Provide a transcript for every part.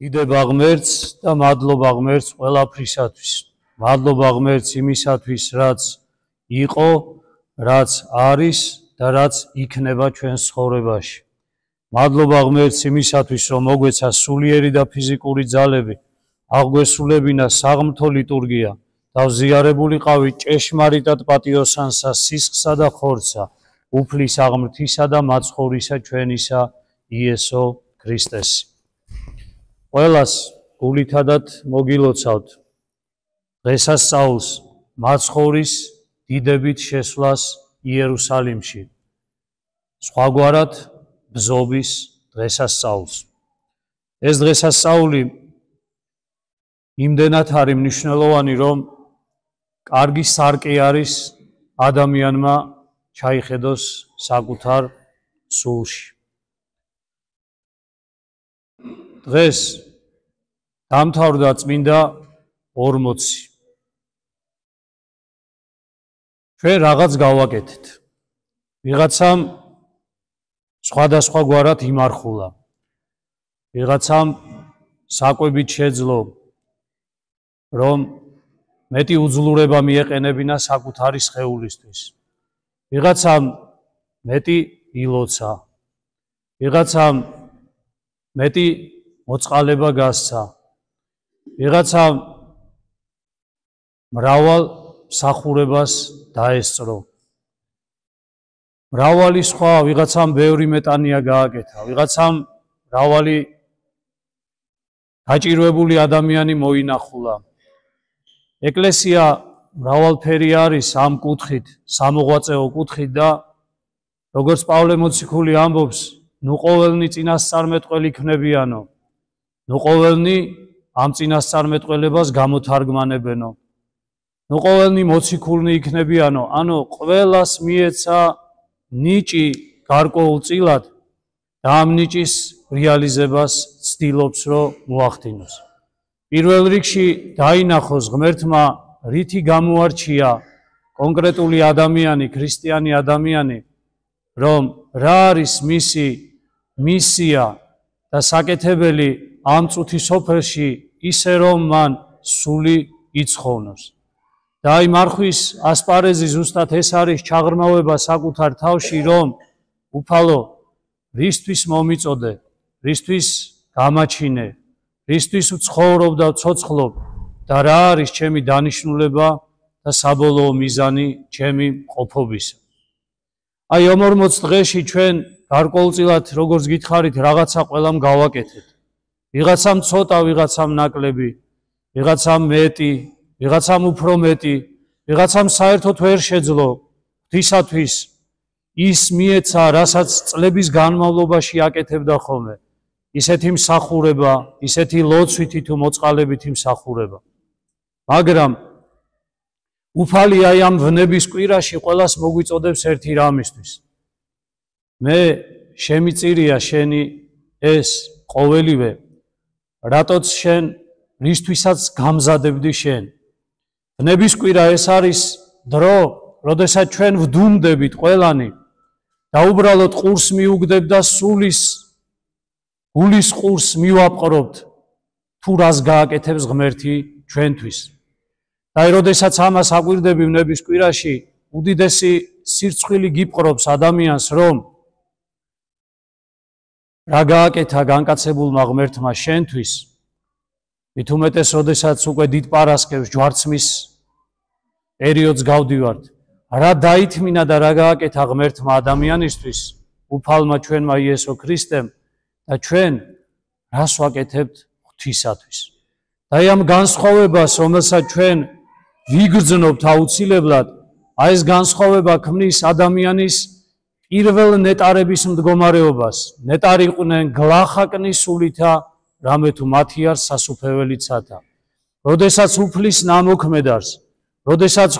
დიდება ღმერთს და მადლობა ღმერთს ყველაფრისათვის. მადლობა ღმერთს იმისათვის, რაც იყო, რაც არის და რაც იქნება ჩვენს ცხოვრებაში. მადლობა ღმერთს იმისათვის, რომ მოგვეცა სულიერი და ფიზიკური ძალები, აღგვესრულებინა საღმრთო ლიტურგია და ვზიარებულიყავით ჭეშმარიტად პატიოსანსა, სისხლსა და ხორცსა, უფლის აღმრთისა და მაცხოვრისა ჩვენისა იესო ქრისტესი. ყველას გულითადად მოგილოცავთ დღესასწაულს, მაცხოვრის დიდებით შესვლას იერუსალიმში, სხვაგვარად ბზობის დღესასწაულს. ეს დღესასწაული იმდენად არის მნიშვნელოვანი, რომ კარგი სარკე არის ადამიანმა ჩაიხედოს საკუთარ სულში. დღეს დამთავრდა წმინდა 40. ჩვენ რაღაც გავაკეთეთ. ვიღაცამ სხვადასხვაგვარად იმარხულა. ვიღაცამ საკვებით შეძლო, რომ მეტი უძლურება მიეყენებინა საკუთარი სხეულისთვის. ვიღაცამ მეტი ილოცა. ვიღაცამ მეტი მოწყალება გასცა. ვიღაცამ მრავალ მსახურებას დაესწრო. მრავალი სხვა, ვიღაცამ ბევრი მეტანია გააკეთა. ვიღაცამ მრავალი გაჭირვებული ადამიანი მოინახულა. ეკლესია მრავალფერი არის ამ კუთხით, სამოღვაწეო კუთხით და როგორც პავლე მოციქული ამბობს, ნუ ყოველნი წინასწარმეტყველი იქნებიანო. ნუ ყოველნი ამ წინასწარმეტყველებას გამოთარგმანებენო. ნუ ყოველნი მოციქულნი იქნებიანო, ანუ ყველას მიეცა ნიჭი გარკვეულწილად და ამ ნიჭის რეალიზებას ცდილობს, რომ მოახდინოს. პირველ რიგში დაინახოს ღმერთმა რითი გამოარჩია კონკრეტული ადამიანი, ქრისტიანი ადამიანი, რომ რა არის მისი მისია და საკეთებელი ამ წუთის სოფელში, ისე რომ მან სული იცხოვნოს. და აი მარხვის ასპარეზი ზუსტად ეს არის ჩაღრმავება საკუთარ თავში, რომ უფალო, რისთვის მომიწოდე, რისთვის გამაჩინე, რისთვის ვცხოვრობ და ვცოცხლობ და რა არის ჩემი დანიშნულება და საბოლოო მიზანი ჩემი მყოფობისა. აი 40 დღეში ჩვენ გარკვეულწილად, როგორც გითხარით, რაღაცა ყველამ გავაკეთეთ. ვიღაცამ ცოტა, ვიღაცამ ნაკლები, ვიღაცამ მეტი, ვიღაცამ უფრო მეტი, ვიღაცამ საერთოდ ვერ შეძლო ღვთისათვის ის მიეცა, რასაც წლების განმავლობაში აკეთებდა ხოლმე. ისეთი მსახურება, ისეთი ლოცვითი თუ მოწყალებითი მსახურება. მაგრამ უფალი აი ამ ვნების კვირაში ყველას მოგვიწოდებს ერთი რამისთვის. მე შემიწირია შენი ეს ყოველივე, რატოც შენ რისთვისაც გამზადებდი შენ. ვნების კვირა ეს არის დრო, როდესაც ჩვენ ვდუმდებით ყველანი და უბრალოდ ყურს მიუგდებთ და გულის ყურს მივაპყრობთ თუ რას გააკეთებს ღმერთი ჩვენთვის. და აი როდესაც ამას აკვირდები ვნების კვირაში, უდიდესი სირცხვილი გიპყრობს ადამიანს, რომ რა გააკეთა განკაცებულმა ღმერთმა შენთვის, მით უმეტეს როდესაც უკვე დიდ პარასკევს ჯვარცმის პერიოდს გავდივართ, რა დაითმინა და რა გააკეთა ღმერთმა ადამიანისთვის, უფალმა ჩვენმა იესო ქრისტემ და ჩვენ რას ვაკეთებთ ღვთისათვის. და აი ამ განსხვავებას, რომელსაც ჩვენ ვიგრძნობთ აუცილებლად, აი ეს განსხვავება ქმნის ადამიანის პირველ ნეტარების მდგომარეობას. ნეტარიყვნენ გლახაკნის სულითა, რამე თუ მათი არ სასუფეველიცათა. როდესაც უფლის ნამოქმედარს, როდესაც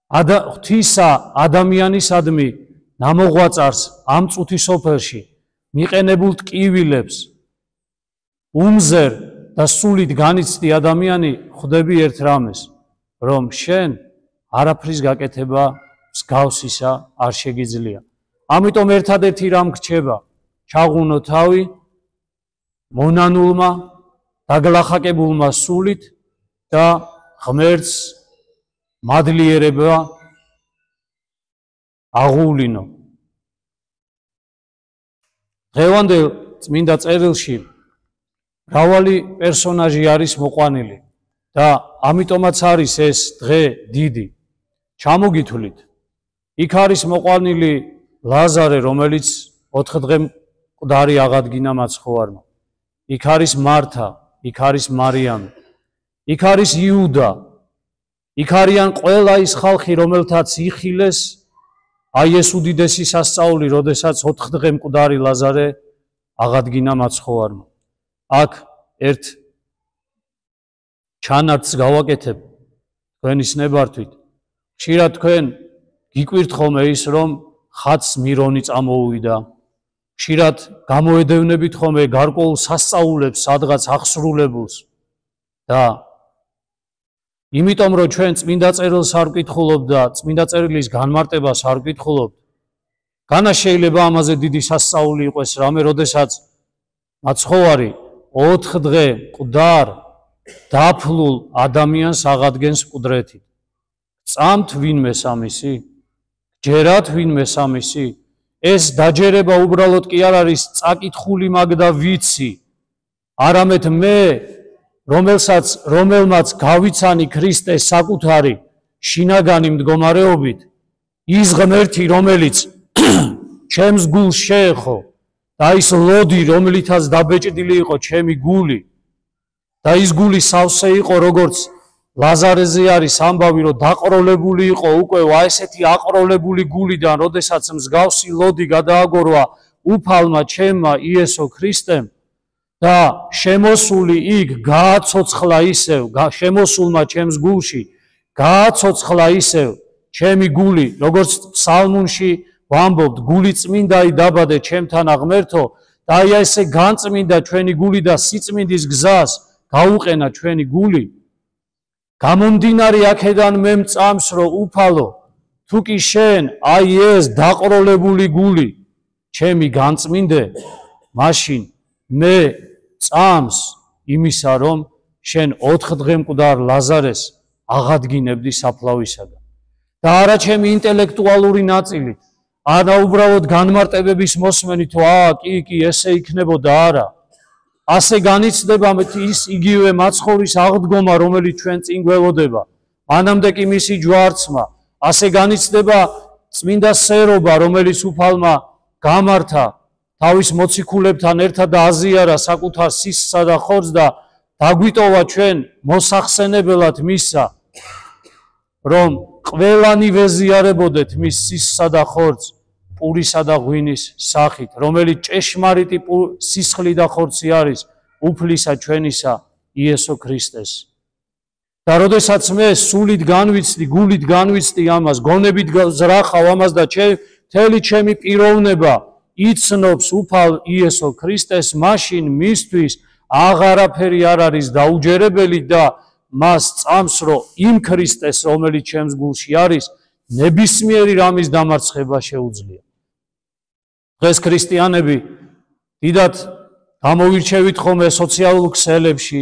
ღვთისა ადამიანისადმი ნამოღვაწარს ამ წუთის სოფელში, მიყენებულ ტკივილებს, უმზერ და სულით განიცდი ადამიანი, ხვდები ერთ რამეს, რომ შენ არაფრის გაკეთება მსგავსისა არ შეგიძლია. ამიტომ ერთადერთი რამ გრჩება, ჩაღუნო თავი მონანულმა, დაგლახაკებულმა სულით და ღმერთს მადლიერება აღუვლინო. დღევანდელ წმინდა წერილში მრავალი პერსონაჟი არის მოყვანილი და ამიტომაც არის ეს დღე დიდი. ჩამოგითვლით. იქ არის მოყვანილი ლაზარე, რომელიც 4 დღე მკვდარი აღადგინა მაცხოვარმა. იქ არის მართა, იქ არის მარიამი, იქ არის იუდა, იქ არიან ყველა ის ხალხი, რომელთაც იხილეს აი ეს უდიდესი სასწაული, როდესაც 4 დღე მკვდარი ლაზარე აღადგინა მაცხოვარმა. აქ ერთ ჩანართს გავაკეთებ თქვენის ნებართვით. ხშირად თქვენ გიკვირთ ხოლმე ის, რომ ხატს მირონი წამოუვიდა. ხშირად გამოედევნებით ხოლმე გარკვეულ სასწაულებს, სადღაც აღსრულებულს და იმიტომ რომ ჩვენ წმინდა წერილს არ ვკითხულობთ და წმინდა წერილის განმარტებას არ ვკითხულობთ, განა შეიძლება ამაზე დიდი სასწაული იყოს რამე, როდესაც მაცხოვარი 4 დღე მკვდარ დაფლულ ადამიანს აღადგენს მკვდრეთით. წამთ ვინმე სამისი? ჯერათ ვინმე სამისი? ეს დაჯერება უბრალოდ კი არ არის წაკითხული მაგდა ვიცი, არამედ მე, რომელმაც გავიცანი ქრისტეს საკუთარი შინაგანი მდგომარეობით, ის ღმერთი, რომელიც ჩემს გულს შეეხო და ის ლოდი, რომლითაც დაბეჭდილი იყო ჩემი გული და ის გული სავსე იყო, როგორც ლაზარეზე არის ამბავი, რომ დაყროლებული იყო უკვე ესეთი აყროლებული გულიდან, როდესაც მსგავსი ლოდი გადააგორვა უფალმა ჩემმა იესო ქრისტემ და შემოსული იქ გააცოცხლა ისევ, შემოსულმა ჩემს გულში გააცოცხლა ისევ ჩემი გული, როგორც ფსალმუნში ვამბობთ, გული წმინდაი დაბადე ჩემთან აღმერთო და აი ესე განწმინდა ჩვენი გული და სიწმინდის გზას გაუყენა ჩვენი გული. გამომდინარე აქედან მე მწამს, რომ უფალო, თუ კი შენ აი ეს დაყროლებული გული ჩემი განწმინდე, მაშინ მე წამს იმისა, რომ შენ 4 დღე მკვდარ ლაზარეს აღადგინებდი საფლავისაგან. და არა ჩემი ინტელექტუალური ნაწილით, არა უბრალოდ განმარტებების მოსმენით, კი, ესე იქნებოდა, არა. ასე განიცდება ის იგივე მაცხოვრის აღდგომა, რომელიც ჩვენ წინ გველოდება. მანამდე კი მისი ჯვარცმა. ასე განიცდება წმინდა სერობა, რომელიც უფალმა გამართა თავის მოციქულებთან ერთად და აზიარა საკუთარ სისხლსა და ხორცს და დაგვიტოვა ჩვენ მოსახსენებელად მისა, რომ ყველანი ვეზიარებოდეთ მის სისხლსა და ხორცს პურისა და ღვინის სახით, რომელიც ჭეშმარიტი სისხლი და ხორცი არის უფლისა ჩვენისა იესო ქრისტეს. და როდესაც მე სულით განვიცდი, გულით განვიცდი ამას, გონებით ზრახავ ამას და მთელი ჩემი პიროვნება იცნობს უფალ იესო ქრისტეს, მაშინ მისთვის აღარაფერი არ არის დაუჯერებელი და მას წამს, რომ იმ ქრისტეს, რომელიც ჩემს გულში არის, ნებისმიერი რამის დამარცხება შეუძლია. დღეს ქრისტიანები დიდად გამოვირჩევით ხოლმე სოციალურ ქსელებში,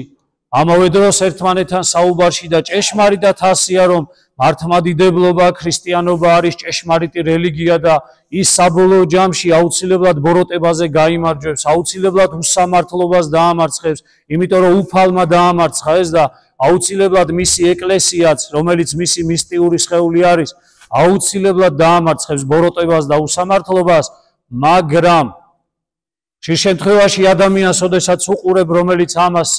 ამავე დროს ერთმანეთთან საუბარში და ჭეშმარიტად ასია, რომ მართლმადიდებლობა, ქრისტიანობა არის ჭეშმარიტი რელიგია და ის საბოლოო ჯამში აუცილებლად ბოროტებაზე გაიმარჯვებს, აუცილებლად უსამართლობას დაამარცხებს, იმიტომ რომ უფალმა დაამარცხა ეს და აუცილებლად მისი ეკლესიაც, რომელიც მისი მისტიური სხეული არის, აუცილებლად დაამარცხებს ბოროტებას და უსამართლობას, მაგრამ შენ შემთხვევაში ადამიანს, ოდესაც უყურებ, რომელიც ამას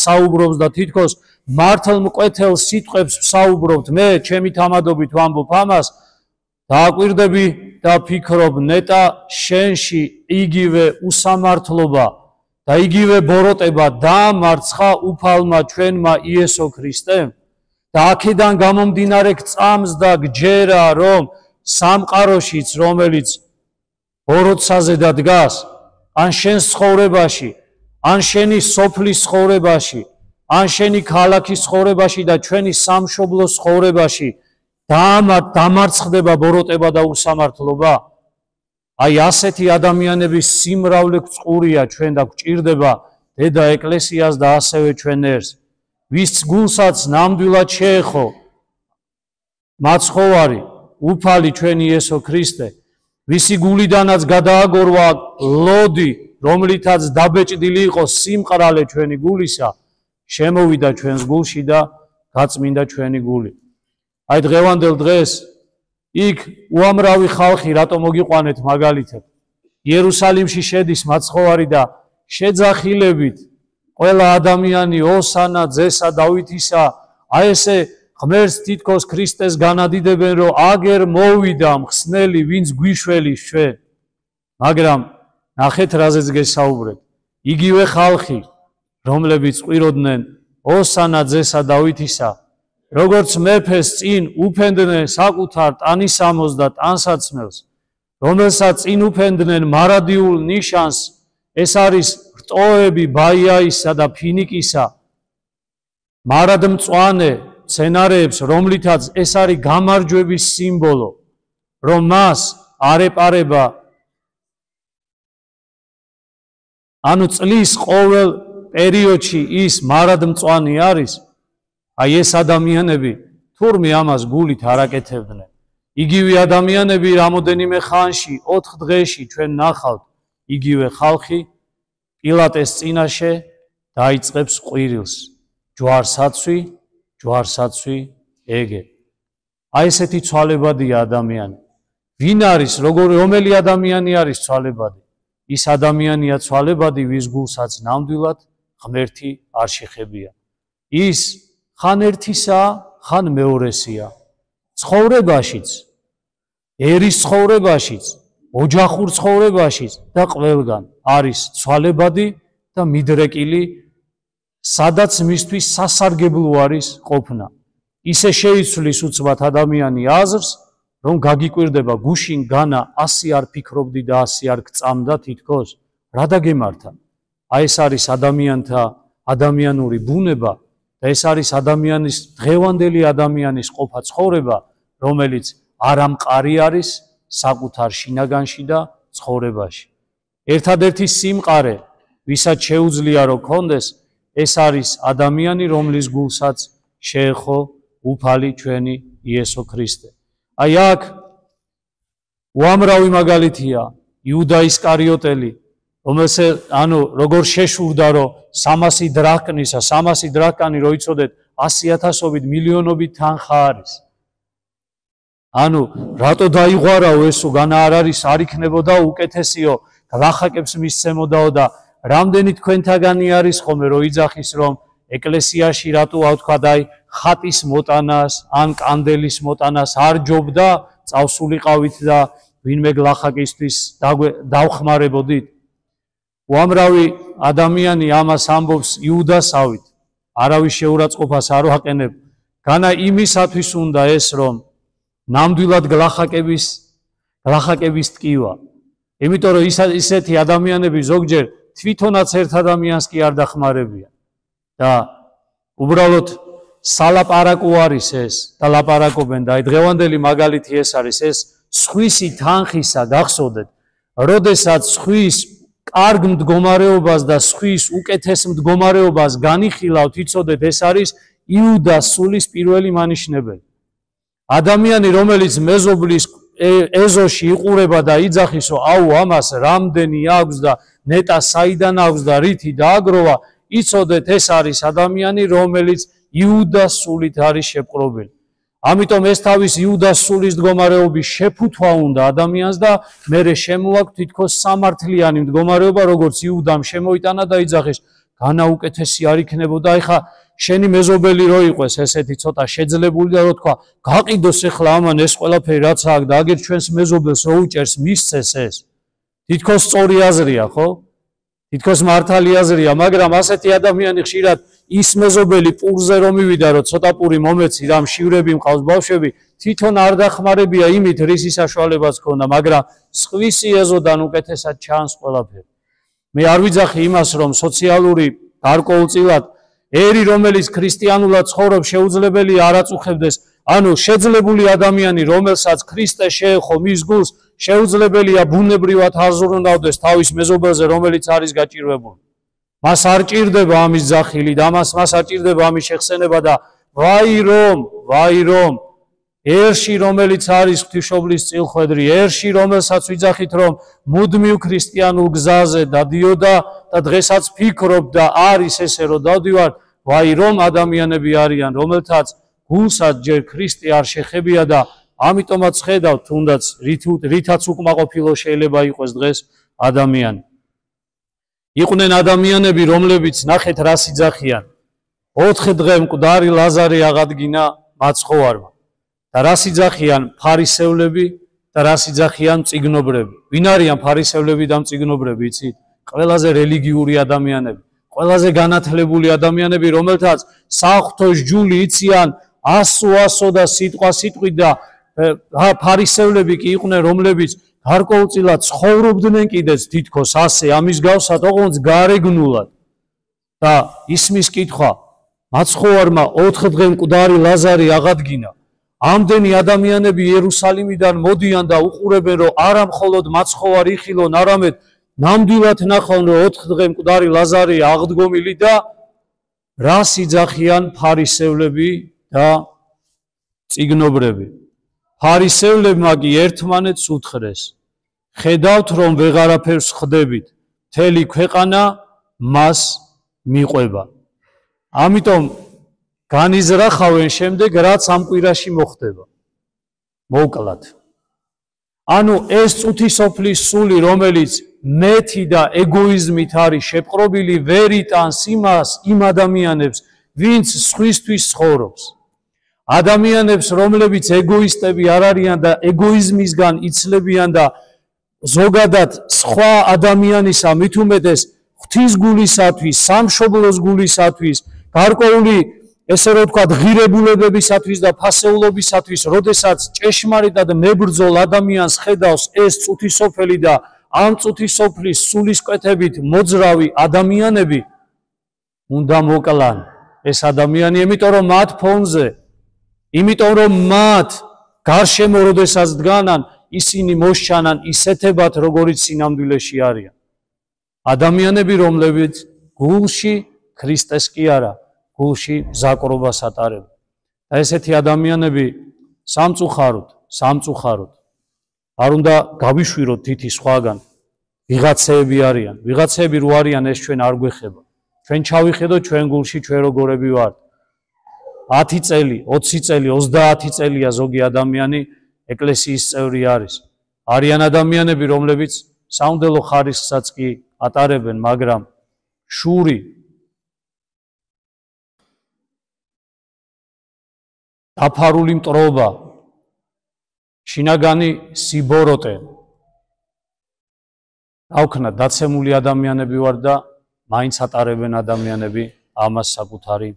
საუბრობს და თითქოს მართლმკვეთელ სიტყვებს საუბრობთ, მე ჩემი თამადობით ვამბობ ამას, დააკვირდები და ფიქრობ, ნეტა შენში იგივე უსამართლობა და იგივე ბოროტება დაამარცხა უფალმა ჩვენმა იესო ქრისტემ და აქედან გამომდინარე გწამს და გჯერა, რომ სამყაროშიც, რომელიც ბოროტსაზე და დგას, ან შენ ცხოვრებაში, ან შენი სოფლის ცხოვრებაში, ან შენი ქალაქის ცხოვრებაში და ჩვენი სამშობლოს ცხოვრებაში დამარცხდება ბოროტება და უსამართლობა. აი ასეთი ადამიანების სიმრავლე წყურია ჩვენ და გვჭირდება დედა ეკლესიას და ასევე ჩვენ ერთს, ვის გულსაც ნამდვილად შეეხო მაცხოვარი, უფალი ჩვენი იესო ქრისტე, ვისი გულიდანაც გადააგორვა ლოდი, რომლითაც დაბეჭდილი იყო სიმყრალე ჩვენი გულისა, შემოვიდა ჩვენს გულში და გაწმინდა ჩვენი გული. აი დღევანდელ დღეს იქ უამრავი ხალხი რატომ მოგიყვანეთ მაგალითად იერუსალიმში შედის მაცხოვარი და შეძახილებით ყველა ადამიანი ოსანა ძესა დავითისა აი ესე ღმერთს თითქოს ქრისტეს განადიდებენ რომ აგერ მოვიდა მხსნელი ვინც გვიშველის ჩვენ მაგრამ ნახეთ რაზეც გესაუბრეთ იგივე ხალხი რომლებიც ყვიროდნენ ოსანა ძესა დავითისა როგორც მეფეს წინ უფენდნენ საკუთარ ტანისამოს და ტანსაცმელს რომელსაც წინ უფენდნენ მარადიულ ნიშანს ეს არის რტოები ბაიაისა და ფინიკისა მარადმწვანე სცენარეებს რომლითაც ეს არის გამარჯვების სიმბოლო რომ მას არ ეპარება ანუ წლის ყოველ პერიოდში ის მარადმწვანე არის აი ეს ადამიანები თურმე ამას გულით არ აკეთებდნენ იგივე ადამიანები რამოდენიმე ხანში 4 დღეში ჩვენ ნახავთ იგივე ხალხი პილატეს წინაშე დაიწყებს ყვირილს ჯვარსაცვი ეგე აი ესეთი ცვალებადია ადამიანი ვინ არის რომელი ადამიანი არის ცვალებადი ის ადამიანია ცვალებადი ვის გულსაც ნამდვილად ღმერთი არ შეხებია ის ხან ერთისა ხან მეორესია ცხოვრებაშიც ერის ცხოვრებაშიც ოჯახურ ცხოვრებაშიც და ყველგან არის ცვალებადი და მიდრეკილი სადაც მისთვის სასარგებლო არის ყოფნა ისე შეიცვლის უცბად ადამიანი აზრს რომ გაგიკვირდება გუშინ განა 100 არ ფიქრობდი და 100 არ გწამდა თითქოს რა დაგემართა აი ეს არის ადამიანთა ადამიანური ბუნება და ეს არის ადამიანის დღევანდელი ადამიანის ყოფა ცხოვრება რომელიც არამყარი არის საკუთარ შინაგანში და ცხოვრებაში ერთადერთი სიმყარე ვისაც შეუძლია რომ კონდეს ეს არის ადამიანი რომლის გულსაც შეეხო უფალი ჩვენი იესო ქრისტე აი აქ უამრავი მაგალითია იუდა ისკარიოტელი რომელსაც ანუ როგორ შეშურდა რომ 300 დრაქნისა 300 დრაქანი რო იცოდეთ 100,000-ობით მილიონობით თანხა არის ანუ რატო დაიღვარაო ესო განა არ არის არ იქნებოდა უკეთესიო გლახაკებს მისცემოდაო და რამდენი თქვენთაგანი არის ხოლმე რო იძახის რომ ეკლესიაში რატო ავთქვა და ხატის მოტანას ან კანდელის მოტანას არ ჯობდა წავსულიყავით და ვინმე გლახაკისთვის დავხმარებოდით უამრავი ადამიანი ამას ამბობს იუდასავით არავის შეურაცხყოფას არ ვაყენებ განა იმისათვის უნდა ეს რომ ნამდვილად გლახაკების ტკივა იმიტომ რომ ისეთი ადამიანები ზოგჯერ თვითონაც ერთ ადამიანს კი არ დახმარებიან და უბრალოდ სალაპარაკო არის ეს და ლაპარაკობენ და აი დღევანდელი მაგალითი ეს არის ეს სხვისი თანხისა გახსოვდეთ როდესაც სხვის კარგ მდგომარეობას და სხვის უკეთეს მდგომარეობას განიხილავთ იცოდეთ ეს არის იუდას სულის პირველი მანიშნებელი ადამიანი რომელიც მეზობლის ეზოში იყურება და იძახის რომ აუ ამას რამდენი აქვს და ნეტა საიდან აქვს და რითი დააგროვა იცოდეთ ეს არის ადამიანი რომელიც იუდას სულით არის შეპყრობილი ამიტომ ეს თავის იუდას სულის მდგომარეობის შეფუთვა უნდა ადამიანს და მერე შემოაქვს თითქოს სამართლიანი მდგომარეობა როგორც იუდამ შემოიტანა და იძახეს განა უკეთესი არ იქნებოდა ეხა შენი მეზობელი რო იყოს ესეთი ცოტა შეძლებული და რო თქვა გაყიდოს ეხლა ამან ეს ყველაფერი რაც აქვს და აგერ ჩვენს მეზობელს რო უჭერს მისცეს ეს თითქოს სწორი აზრია ხო თითქოს მართალი აზრია მაგრამ ასეთი ადამიანი ხშირად ის მეზობელი პურზე რომ მივიდა რომ ცოტა პური მომეცი რამ შივრები მყავს ბავშვები თვითონ არ დახმარებია იმით რისი საშუალებაც ქონდა მაგრამ სხვისი ეზოდან უკეთესად ჩანს ყველაფერი მე არ ვიძახი იმას რომ სოციალური გარკვეულწილად ერი რომელიც ქრისტიანულად ცხოვრობს შეუძლებელია არ აწუხებდეს ანუ შეძლებული ადამიანი რომელსაც ქრისტე შეეხო მის გულს შეუძლებელია ბუნებრივად აზროვნავდეს თავის მეზობელზე რომელიც არის გაჭირვებული მას არ ჭირდება ამის ძახილი და მას არ ჭირდება ამის შეხსენება და ვაი რომ ერში რომელიც არის ღვთისმშობლის წილხვედრი, ერში რომელსაც ვიძახით რომ მუდმივ ქრისტიანულ გზაზე დადიოდა და დღესაც ფიქრობ და არის ესე რომ დავდივარ, ვაი რომ ადამიანები არიან რომელთაც გულსაც ჯერ ქრისტე არ შეხებია და ამიტომაც ხედავთ თუნდაც რითაც უკმაყოფილო შეიძლება იყოს დღეს ადამიანი. იყვნენ ადამიანები რომლებიც ნახეთ რას იძახიან 4 დღე მკვდარი ლაზარე აღადგინა მაცხოვარმა და რას იძახიან ფარისევლები და რას იძახიან მწიგნობრები. ვინ არიან ფარისევლები და მწიგნობრები იცით? ყველაზე რელიგიური ადამიანები, ყველაზე განათლებული ადამიანები, რომელთაც საღვთოს ჯული იციან 100 და სიტყვით და ფარისევლები კი იყვნენ რომლებიც გარკვეულწილად ცხოვრობდნენ კიდეც თითქოს ასე ამის გავსად ოღონდ გარეგნულად და ისმის კითხვა მაცხოვარმა 4 დღე მკვდარი ლაზარე აღადგინა. ამდენი ადამიანები იერუსალიმიდან მოდიან და უყურებენ რომ არა მხოლოდ მაცხოვარი იხილონ, არამედ ნამდვილად ნახონ რომ 4 დღე მკვდარი ლაზარე აღდგომილი და რას იძახიან ფარისევლები და მწიგნობრები. ფარისევლებმა კი ერთმანეთს უთხრეს, ხედავთ რომ ვეღარაფერს ხდებით, მთელი ქვეყანა მას მიყვება. ამიტომ განიზრახავენ შემდეგ რაც ამ კვირაში მოხდება. მოკლად. ანუ ეს წუთისოფლის სული, რომელიც მეთი და ეგოიზმით არის შეპყრობილი, ვერ იტანს იმას იმ ადამიანებს, ვინც სხვისთვის ცხოვრობს. ადამიანებს, რომლებიც ეგოისტები არ არიან და ეგოიზმისგან იცლებიან და ზოგადად სხვა ადამიანისა, მით უმეტეს ღვთის გულისათვის, სამშობლოს გულისათვის, გარკვეული ესე რომ ვთქვათ, ღირებულებებისათვის და ფასეულობისათვის, როდესაც ჭეშმარიტად მებრძოლ ადამიანს ხედავს ეს წუთისოფელი და ამ წუთისოფლის სულისკვეთებით მოძრავი ადამიანები, უნდა მოკლან ეს ადამიანი, იმიტომ რომ მათ ფონზე, იმიტომ რომ მათ გარშემო როდესაც დგანან, ისინი მოსჩანან ისეთებად, როგორიც სინამდვილეში არიან. ადამიანები, რომლებიც გულში ქრისტეს კი არა, გულში მზაკრობას ატარებენ. და ესეთი ადამიანები სამწუხაროდ არ უნდა გავიშვიროთ თითი სხვაგან. ვიღაცეები არიან. ვიღაცეები რო არიან, ეს ჩვენ არ გვეხება. ჩვენ ჩავიხედოთ ჩვენ გულში ჩვენ როგორები ვართ. 10 წელი, 20 წელი, 30 წელია ზოგი ადამიანი ეკლესიის წევრი არის. არიან ადამიანები, რომლებიც საუნდელო ხარისხსაც კი ატარებენ, მაგრამ შური დაფარული მტრობა, შინაგანი სიბოროტე. ავქნა დაცემული ადამიანები ვარ და მაინც ატარებენ ადამიანები ამას საკუთარი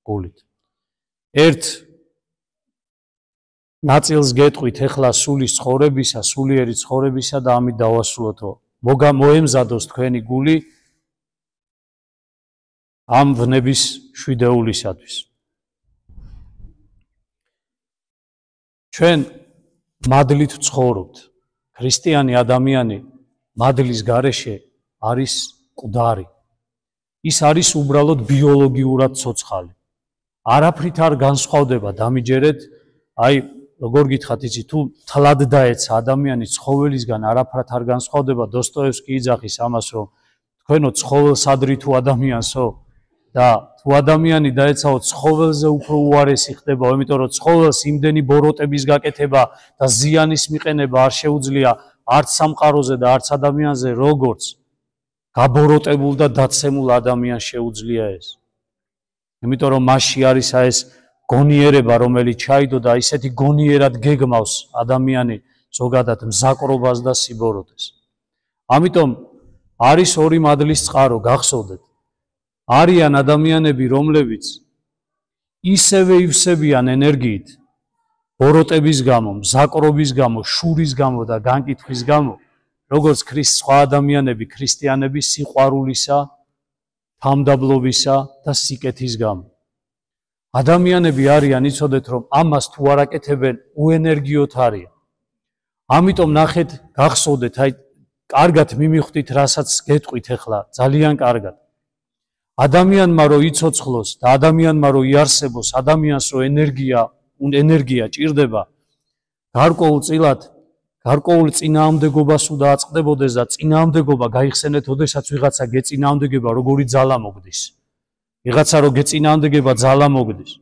გულით. ერთ ნაწილს გეტყვით ახლა სულის ცხოვრებისა, სულიერი ცხოვრებისა და ამით დავასრულოთ, რომ მოემზადოს თქვენი გული ამ ვნების შვიდეულისათვის. ჩვენ მადლით ვცხოვრობთ. ქრისტიანი ადამიანი მადლის გარეშე არის მკვდარი. ის არის უბრალოდ ბიოლოგიურად ცოცხალი. არაფრით არ განსხვავდება, დამიჯერეთ, აი როგორ გითხრათ, იცი თუ თლად დაეცა ადამიანი ცხოველისგან არაფრად არ განსხვავდება. დოსტოევსკი იძახის ამას, რომ თქვენო ცხოველს ადრით თუ ადამიანსო და თუ ადამიანი დაეცაო ცხოველზე უფრო უარესი ხდება, იმიტომ რომ ცხოველს იმდენი ბოროტების გაკეთება და ზიანის მიყენება არ შეუძლია არც სამყაროზე და არც ადამიანზე, როგორც გაბოროტებულ და დაცემულ ადამიანს შეუძლია ეს. იმიტომ რომ მასში არის ეს გონიერება, რომელიც ჩაიდო და ისეთი გონიერად გეგმავს ადამიანი ზოგადად მზაკრობას და სიბოროტეს. ამიტომ არის ორი მადლის წყარო, გახსოვდეთ. არიან ადამიანები, რომლებიც ისევე ივსებიან ენერგიით, ბოროტების გამო, მზაკრობის გამო, შურის გამო და განკითხვის გამო, როგორც სხვა ადამიანები, ქრისტიანები სიყვარულისა, თამდაბლობისა და სიკეთის გამო. ადამიანები არიან, იცოდეთ, რომ ამას თუ არ აკეთებენ, უენერგიოთ არიან. ამიტომ ნახეთ, გახსოვდეთ, აი კარგად მიმიხვდით, რასაც გეტყვით ახლა, ძალიან კარგად. ადამიანმა რო იცოცხლოს და ადამიანმა რო იარსებოს, ადამიანს რო ენერგია ჭირდება, გარკვეულწილად გარკვეული წინააღმდეგობას უნდა აწყდებოდეს და წინააღმდეგობა გაიხსენეთ, ოდესაც ვიღაცა გეწინააღმდეგება, როგორი ძალა მოგდის. ვიღაცა რო გეწინააღმდეგება, ძალა მოგდის.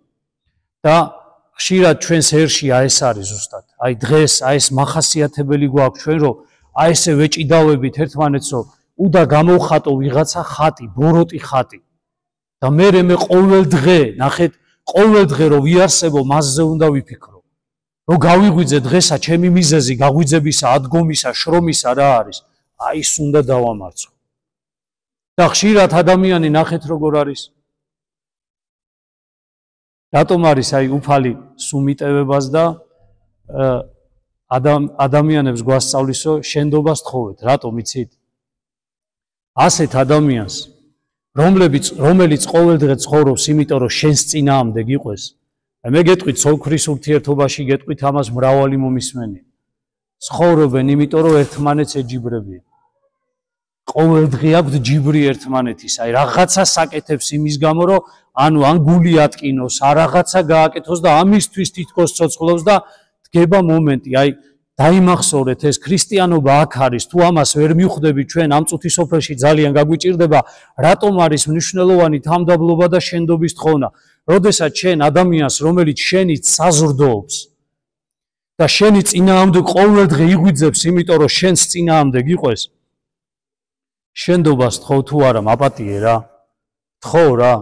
და ხშირად ჩვენს ერში ეს არის ზუსტად. აი დღეს ეს მახასიათებელი გვაქვს ჩვენ, რომ ესე ვეჭიდავებით ერთმანეთს, რომ უნდა გამოვხატო ვიღაცა ხატი, ბოროტი ხატი. და მე ყოველ დღე, ნახეთ, ყოველ დღე რომ ვიარსებო, მასზე უნდა ვიფიქრო. რომ გავიღვიძე დღესა ჩემი მიზეზი გაღვიძებისა, ადგომისა, შრომისა რა არის? აი ის უნდა დავამარცხო. და ხშირად ადამიანი ნახეთ როგორ არის? რატომ არის აი უფალი სუმიტევებას და ადამიანებს გვასწავლისო შენდობას თხოვეთ, რატომ იცით? ასეთ ადამიანს, რომელიც ყოველ დღე ცხოვრობს, იმიტომ რომ შენს წინააღმდეგ იყვეს. მე გეტყვით სოლქრის ურთიერთობაში, გეტყვით ამას მრავალი მომისმენია. ცხოვრობენ, იმიტომ რომ ერთმანეთს ეჯიბრებიან. ყოველ დღე აქვთ ჯიბრი ერთმანეთის, აი რაღაცა საკეთებს იმის გამო, რომ ან გული ატკინოს, რაღაცა გააკეთოს და ამისთვის თითქოს ცოცხლობს და დგება მომენტი, აი დაიმახსოვრეთ ეს ქრისტიანობა აქ არის, თუ ამას ვერ მივხვდები ჩვენ ამ წუთის სოფელში ძალიან გაგვიჭირდება, რატომ არის მნიშვნელოვანი თამდაბლობა და შენდობის თხოვნა? როდესაც შენ ადამიანს, რომელიც შენით საზრდოობს და შენი წინააღმდეგ ყოველ დღე იღვიძებს, იმიტომ რომ შენს წინააღმდეგ იყვეს, შენდობას თხოვ თუ არა, მაპატიე რა. თხოვ რა.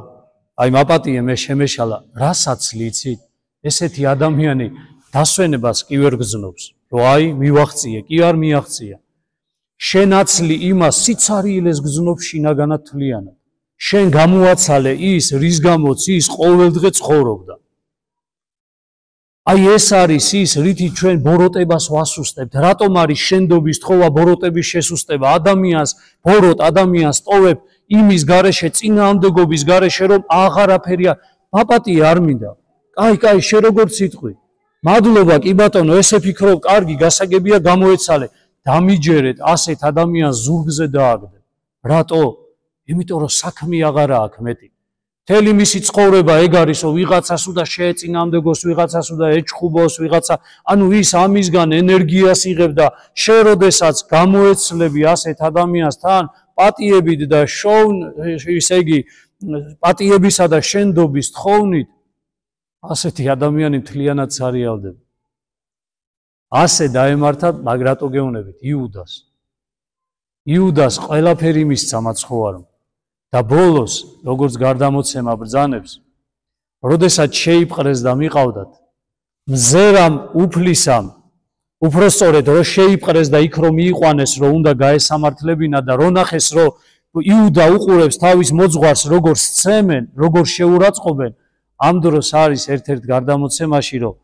აი მაპატიე მე შემეშალა, რასაც ლიცით, ესეთი ადამიანი დასვენებას კი ვერ გზნობს, რომ აი მივახციე, კი არ მიაღწია. შენ აცლი იმას სიცარიელეს გზნობს შინაგანად თლიანად. შენ გამოაცალე ის, რის გამოც ის ყოველ დღე ცხოვრობდა. აი ეს არის ის, რითი ჩვენ ბოროტებას ვასუსტებთ. რატომ არის შენდობის თხოვა ბოროტების შესუსტება? ადამიანს ბოროტ, ადამიანს ტოვებ იმის გარეშე, წინააღმდეგობის გარეშე, რომ აღარაფერია, მაპატიე არ მინდა. კაი, შე როგორც სიტყვი. მადლობა, კი ბატონო, ესე ფიქრობ, კარგი, გასაგებია, გამოეცალე. დამიჯერეთ, ასეთ ადამიანს ზურგზე დააგდებ. რატო? იმიტომ რომ საქმე აღარა აქვს მეტი. მთელი მისი ცხოვრება ეგ არის, რომ ვიღაცას უნდა შეეწინააღმდეგოს, ვიღაცას უნდა ეჩხუბოს, ვიღაცა, ანუ ის ამისგან ენერგიას იღებ და შე როდესაც გამოეცლები ასეთ ადამიანს თან პატიებით და ისე იგი პატიებისა და შენდობის თხოვნით, ასეთი ადამიანი მთლიანად სარიალდება. ასე დაემართა, მაგრატო გეუნებით, იუდას. იუდას ყველაფერი მისცა მაცხოვარმა. და ბოლოს, როგორც გარდამოცემა ბრძანებს, როდესაც შეიპყრეს და მიყავდათ, მზერამ უფლისამ, უпростоრედ რომ შეიპყრეს და იქ რომ მიიყვანეს, რომ უნდა გაესამართლებინა და რო ნახეს, რომ იუდა უყურებს თავის მოძღვარს, როგორ სცემენ, როგორ შეურაცხყოფენ, ამ დროს არის ერთ-ერთ გარდამოცემაში, რომ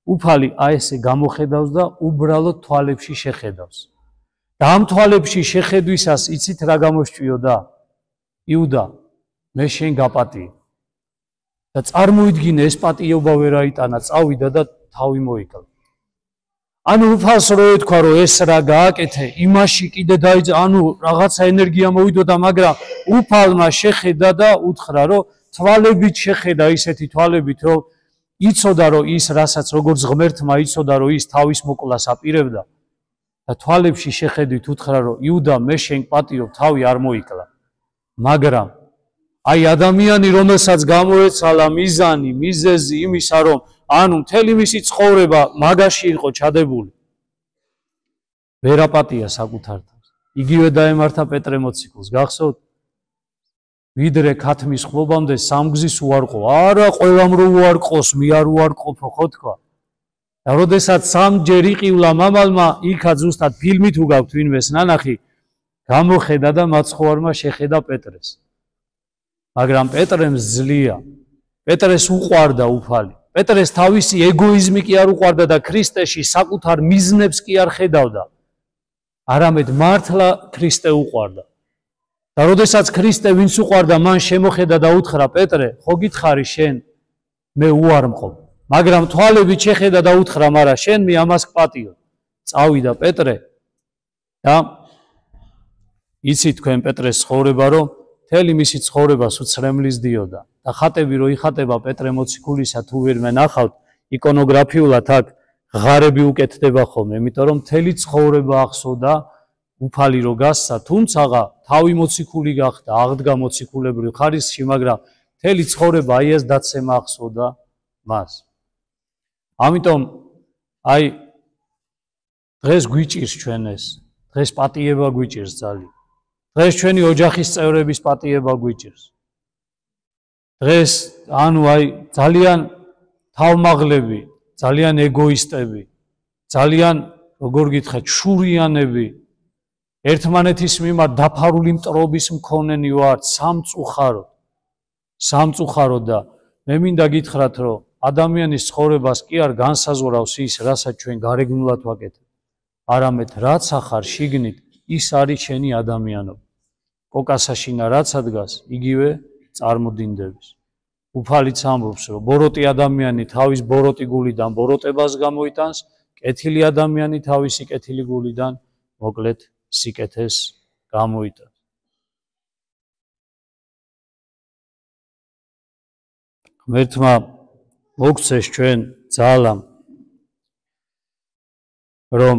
უფალი ესე გამოხედავს და უბრალოდ თვალებში შეხედავს. და ამ თვალებში შეხედვისას იცით რა გამოსჭიოდა? იუდა, მე შენ გაპატიე. და წარმოიდგინე ეს პატიობა ვერ აიტანა, წავიდა და თავი მოიკლა. ანუ უფალს რო ეთქვა, რომ ეს რა გააკეთე, იმაში კიდე ანუ რაღაცა ენერგია მოვიდოდა, მაგრამ უფალმა შეხედა და უთხრა, რომ თვალებით შეხედა, ისეთი თვალებით, რომ იცოდა, რომ ის რასაც როგორც ღმერთმა იცოდა, რომ ის თავის მოკვლას აპირებდა და თვალებში შეხედვით უთხრა, რომ იუდა, მე შენ პატიობ, თავი არ მოიკლა. მაგრამ აი ადამიანი, რომელსაც გამოეცალა მიზანი, მიზეზი იმისა, რომ ანუ მთელი მისი ცხოვრება მაგაში იყო ჩადებული, ვერ აპატია საკუთარ თავს. იგივე დაემართა პეტრე მოციქულს, გახსოვთ? ვიდრე ქათმის ხლობამდე სამგზის უარყო. არა, ყველამ რო უარყოს, მე არ უარყოფო, ხო თქვა. და როდესაც სამჯერ იყივლა მამალმა, იქა ზუსტად ფილმით უგავთ ვინმეს ნანახი, გამოხედა და მაცხოვარმა შეხედა პეტრეს. მაგრამ პეტრემ ძლია. პეტრეს უყვარდა უფალი. პეტრეს თავისი ეგოიზმი კი არ უყვარდა და ქრისტეში საკუთარ მიზნებს კი არ ხედავდა. არამედ მართლა ქრისტე უყვარდა. და როდესაც ქრისტე ვინც უყვარდა, მან შემოხედა და უთხრა, პეტრე, ხო გითხარი შენ, მე უარმყობ. მაგრამ თვალებით შეხედა და უთხრა, მარა შენ მე ამას გპატიო. წავიდა პეტრე და იცით თქვენ პეტრეს ცხოვრება, რომ მთელი მისი ცხოვრება სუცრემლის დიოდა და ხატები რო იხატება პეტრე მოციქულისა თუ ვერმე ნახავთ იკონოგრაფიულად აქ ღარები უკეთდება ხოლმე, იმიტომ რომ მთელი ცხოვრება ახსოვდა უფალი რო გასცა, თუმცა თავი მოციქული გახდა, აღდგა მოციქულებრივ ხარისხში, მაგრამ მთელი ცხოვრება აი ეს დაცემა ახსოვდა მას. ამიტომ აი დღეს გვიჭირს ჩვენ ეს, დღეს პატიება გვიჭირს ძალიან. დღეს ჩვენი ოჯახის წევრების პატიება გვიჭირს. დღეს ანუ აი ძალიან თავმაღლები, ძალიან ეგოისტები, ძალიან როგორ გითხრათ, შურიანები, ერთმანეთის მიმართ დაფარული მტრობის მქონენი ვართ, სამწუხაროდ და მე მინდა გითხრათ, რომ ადამიანის ცხოვრებას კი არ განსაზღვრავს ის, რასაც ჩვენ გარეგნულად ვაკეთებთ, არამედ რაც ახარ შიგნით, ის არის შენი ადამიანობა. კოკასაშინა რაც ადგას, იგივე წარმოდინდების. უფალიც ამბობს, რომ ბოროტი ადამიანი თავის ბოროტი გულიდან ბოროტებას გამოიტანს, კეთილი ადამიანი თავისი კეთილი გულიდან მოკლედ სიკეთეს გამოიტანს. ღმერთმა მოგცეს ჩვენ ძალამ, რომ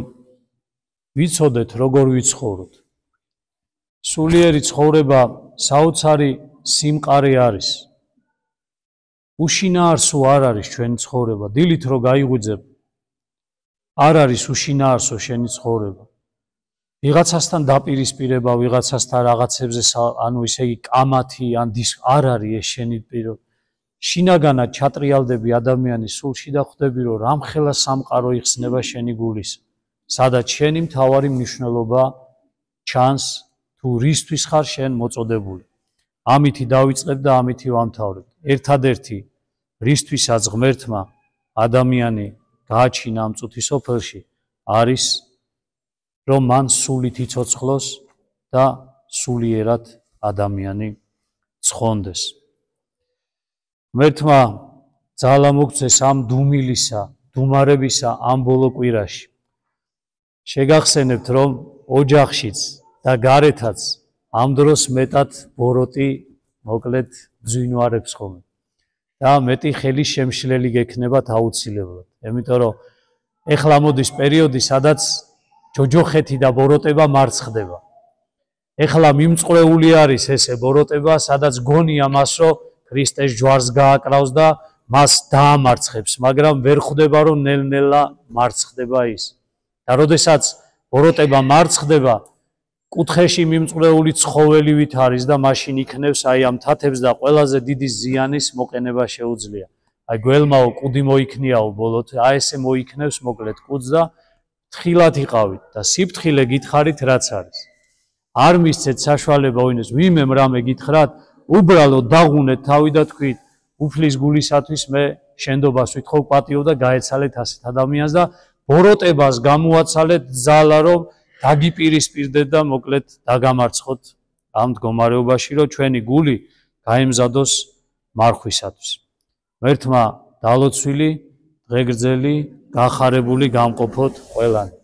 ვიცოდეთ როგორ ვიცხოვროთ. სულიერი ცხოვრება საოცარი სიმყარე არის. უშინაარსო არ არის ჩვენი ცხოვრება. დილით რო გაიღვიძებ, არ არის უშინაარსო შენი ცხოვრება. ვიღაცასთან დაპირისპირება, ვიღაცასთან რაღაცებზე, ანუ ისე იგი კამათი ან არ არის ეს შენი პირო. შინაგანად ჩატრიალდები ადამიანის სულში და ხვდები, რომ რამხელა სამყარო იხსნება შენი გულის, სადაც შენი მთავარი მნიშვნელობა ჩანს, თუ რისთვის ხარ შენ მოწოდებული. ამითი დავიწყებ და ამითი ვამთავრებ. ერთადერთი რისთვისაც ღმერთმა ადამიანი გააჩინა ამ წუთის სოფელში არის, რომ მან სულით იცოცხლოს და სულიერად ადამიანი ცხონდეს. ღმერთმა ძალა მოგცეს ამ დუმილისა, დუმარებისა ამ ბოლო კვირაში. შეგახსენებთ, რომ ოჯახშიც და გარეთაც ამ დროს მეტად ბოროტი მოკლედ ძვინვარებს ხოლმე. და მეტი ხელის შემშლელი გექნებათ აუცილებლად. იმიტომ რომ ეხლა მოდის პერიოდი, სადაც ჯოჯოხეთი და ბოროტება მარცხდება. ეხლა მიმწყვრეული არის ესე ბოროტება, სადაც გონია მას, რომ ქრისტეს ჯვარს გააკრავს და მას დაამარცხებს, მაგრამ ვერ ხვდება, რომ ნელ-ნელა მარცხდება ის. და როდესაც ბოროტება მარცხდება, კუთხეში მიმწყვრეული ცხოველივით არის და მაშინ იქნევს აი ამ თათებს და ყველაზე დიდი ზიანის მოყენება შეუძლია. აი გველმაო კუდი მოიქნიაო ბოლოთ, აი ესე მოიქნევს მოკლედ კუდს და თხილად იყავით და სიფთხილე გითხარით რაც არის. არ მისცეთ საშუალება ვინმეს ვიმე მრამე გითხრათ, უბრალოდ დაღუნეთ თავი და თქვით, უფლის გულისათვის მე შენდობას ვითხოვ პატიო და გაეცალეთ ასეთ ადამიანს და ბოროტებას გამოაცალეთ ძალა, რომ დაგიპირისპირდეთ და მოკლედ დაგამარცხოთ ამ მდგომარეობაში, რომ ჩვენი გული გაემზადოს მარხვისათვის. ღმერთმა დალოცვილი, დღეგრძელი, გახარებული გამყოფოთ ყველანი.